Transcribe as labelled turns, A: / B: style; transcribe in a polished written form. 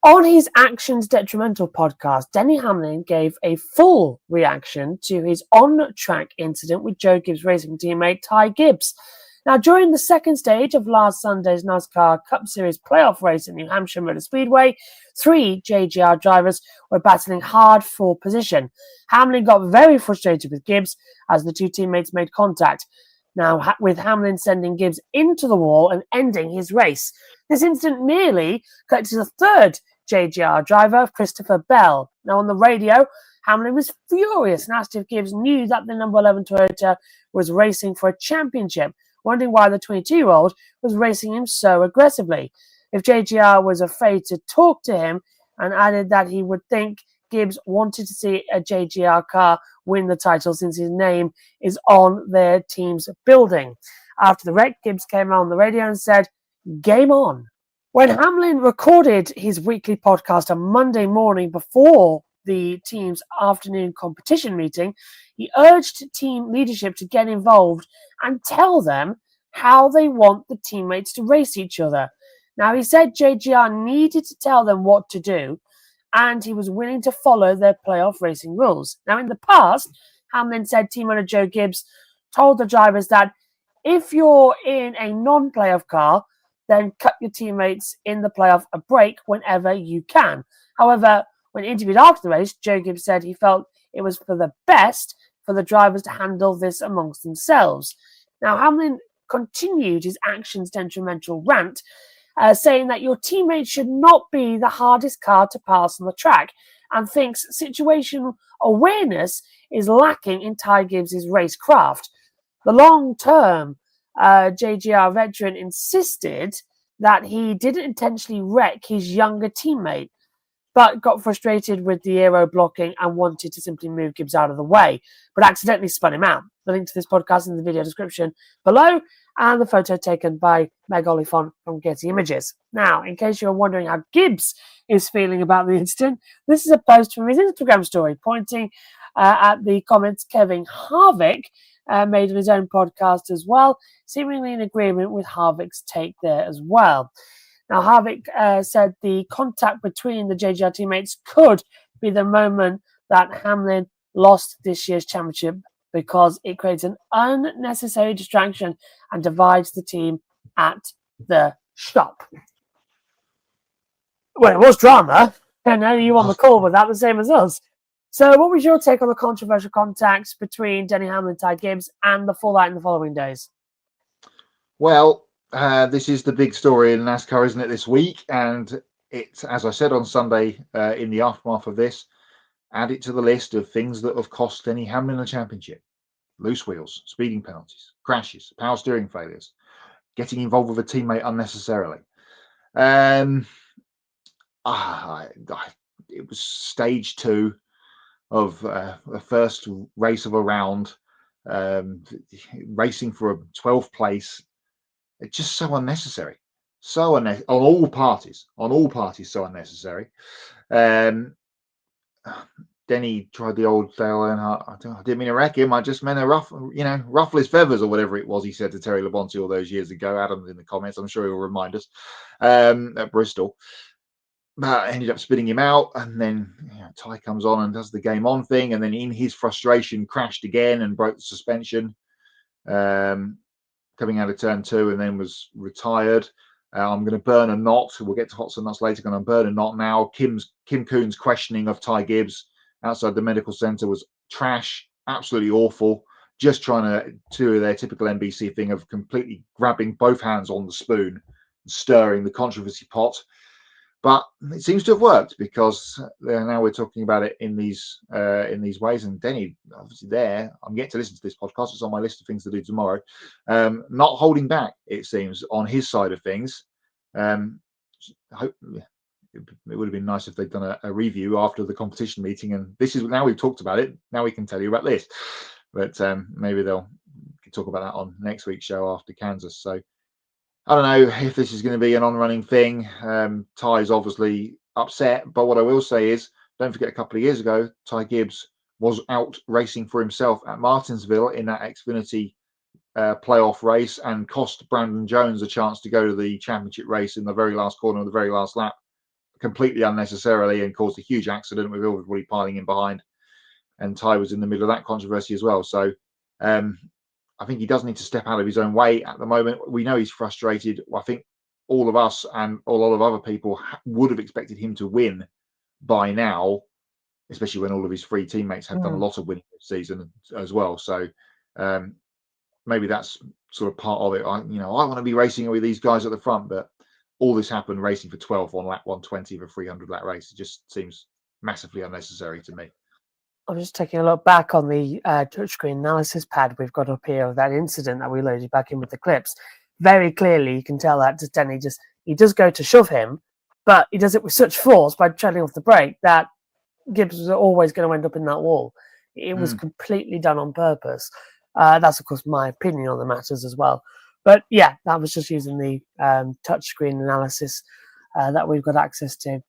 A: On his Actions Detrimental podcast, Denny Hamlin gave a full reaction to his on-track incident with Joe Gibbs' racing teammate Ty Gibbs. Now, during the second stage of last Sunday's NASCAR Cup Series playoff race at New Hampshire Motor Speedway, 3 JGR drivers were battling hard for position. Hamlin got very frustrated with Gibbs as the two teammates made contact. Now, with Hamlin sending Gibbs into the wall and ending his race. This incident nearly collected a third JGR driver, Christopher Bell. Now, on the radio, Hamlin was furious and asked if Gibbs knew that the number 11 Toyota was racing for a championship, wondering why the 22-year-old was racing him so aggressively. If JGR was afraid to talk to him, and added that he would think Gibbs wanted to see a JGR car win the title since his name is on their team's building. After the wreck, Gibbs came on the radio and said, "Game on." When Hamlin recorded his weekly podcast on Monday morning before the team's afternoon competition meeting, he urged team leadership to get involved and tell them how they want the teammates to race each other. Now, he said JGR needed to tell them what to do, and he was willing to follow their playoff racing rules. Now, in the past, Hamlin said team owner Joe Gibbs told the drivers that if you're in a non-playoff car, then cut your teammates in the playoff a break whenever you can. However, when interviewed after the race, Joe Gibbs said he felt it was for the best for the drivers to handle this amongst themselves. Now, Hamlin continued his Actions Detrimental rant, saying that your teammate should not be the hardest car to pass on the track, and thinks situational awareness is lacking in Ty Gibbs' racecraft. The long-term JGR veteran insisted that he didn't intentionally wreck his younger teammate, but got frustrated with the aero blocking and wanted to simply move Gibbs out of the way, but accidentally spun him out. The link to this podcast is in the video description below, and the photo taken by Meg Oliphant from Getty Images. Now, in case you're wondering how Gibbs is feeling about the incident, this is a post from his Instagram story pointing at the comments Kevin Harvick made on his own podcast as well, seemingly in agreement with Harvick's take there as well. Now, Harvick said the contact between the JGR teammates could be the moment that Hamlin lost this year's championship because it creates an unnecessary distraction and divides the team at the shop. Well, it was drama, and now you on the call with that, the same as us. So what was your take on the controversial contacts between Denny Hamlin and Ty Gibbs and the fallout in the following days?
B: Well, this is the big story in NASCAR, isn't it, this week? And it's, as I said on Sunday, in the aftermath of this, add it to the list of things that have cost Denny Hamlin a championship. Loose wheels, speeding penalties, crashes, power steering failures, getting involved with a teammate unnecessarily. It was stage 2 of the first race of a round, racing for a 12th place. It's just so unnecessary. So on all parties, so unnecessary. Denny tried the old Dale Earnhardt. I didn't mean to wreck him. I just meant to ruffle his feathers or whatever it was he said to Terry Labonte all those years ago. Adam's in the comments. I'm sure he'll remind us at Bristol. But ended up spitting him out, and then Ty comes on and does the game on thing, and then in his frustration crashed again and broke the suspension. Coming out of turn 2 and then was retired. I'm going to burn a knot. We'll get to hots and nuts later. Going to burn a knot now. Kim Coon's questioning of Ty Gibbs outside the medical centre was trash, absolutely awful. Just trying to do their typical NBC thing of completely grabbing both hands on the spoon and stirring the controversy pot. But it seems to have worked because now we're talking about it in these ways. And Denny, obviously, there, I'm yet to listen to this podcast. It's on my list of things to do tomorrow. Not holding back, it seems, on his side of things. I hope it would have been nice if they'd done a review after the competition meeting. And this is now we've talked about it. Now we can tell you about this. But maybe they'll talk about that on next week's show after Kansas. So I don't know if this is going to be an on-running thing. Ty's obviously upset, but what I will say is, don't forget a couple of years ago, Ty Gibbs was out racing for himself at Martinsville in that Xfinity playoff race and cost Brandon Jones a chance to go to the championship race in the very last corner of the very last lap completely unnecessarily and caused a huge accident with everybody piling in behind. And Ty was in the middle of that controversy as well. So I think he does need to step out of his own way at the moment. We know he's frustrated. I think all of us and a lot of other people would have expected him to win by now, especially when all of his three teammates have done a lot of winning this season as well. So maybe that's sort of part of it. I want to be racing with these guys at the front, but all this happened racing for 12th on lap 120 of a 300 lap race. It just seems massively unnecessary to me.
A: I'm just taking a look back on the touchscreen analysis pad we've got up here of that incident that we loaded back in with the clips. Very clearly, you can tell that Denny he does go to shove him, but he does it with such force by treading off the brake that Gibbs was always going to end up in that wall. It was completely done on purpose. That's, of course, my opinion on the matters as well. But yeah, that was just using the touchscreen analysis that we've got access to.